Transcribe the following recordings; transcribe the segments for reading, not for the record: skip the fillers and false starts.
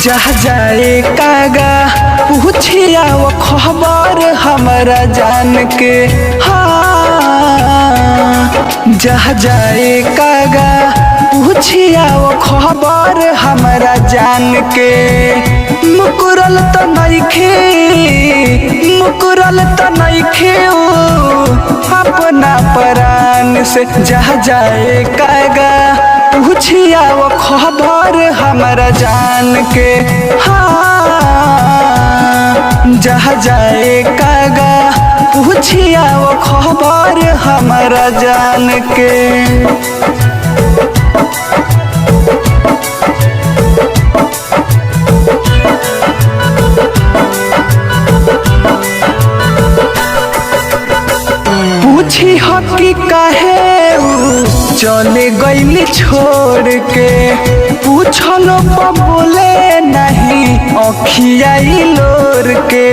जहाँ जाए कागा पूछिया वो खबर हमारा जान के। हाँ जहाँ जाए कागा पूछिया वो खबर हमारा जान के। मुकुरल तो नइखे अपना परान से। जहाँ जाए कागा पूछिया वो खबर हमारा जान के। हाँ जहाँ जाए कागा पूछिया वो खबर हमारा जान के। पूछी हो कि काहे चले गईली छोड़ के। पूछलो बोले नहीं अखिया लोर के।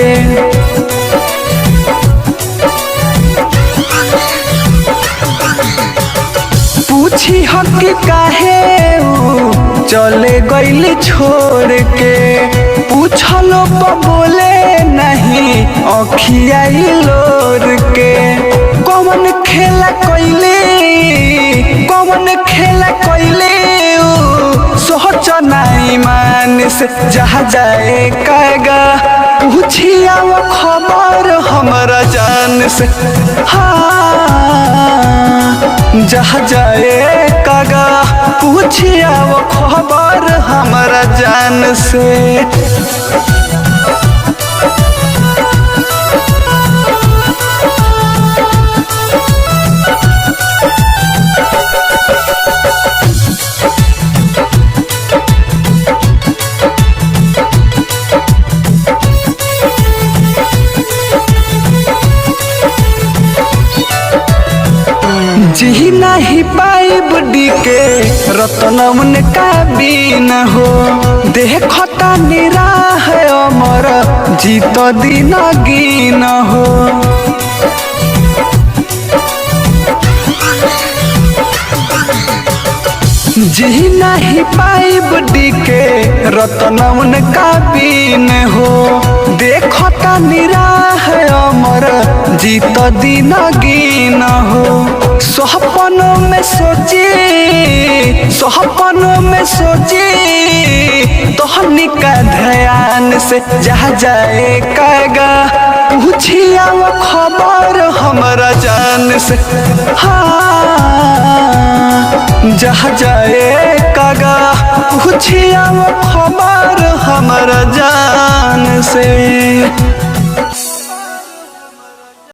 पूछी हो कि काहे चले गईली छोड़ के। पूछलो बोले नहीं अखिया लोर के। कौन खेला कोइले सोच नहीं मान से। जहाँ जाए कागा पूछिया वो खबर हमारा जान से। हाँ जहाँ जाए कागा पूछिया वो खबर हमारा जान से। जी नहीं पाई बुढ़ी के रतनवन का बीन हो। देखता निराह अमर जीत दिन गिन हो। जी नहीं पाई बुढ़ी के रतनवन का बीन हो। देखता निराह अमर जीत दिन गिन हो। सपनों में सोची तोहनी का ध्यान से। जहाँ जाए कागा पूछिया वो खबर हमारा जान से। हाँ जहाँ जाए कागा पूछिया वो खबर हमारा जान से।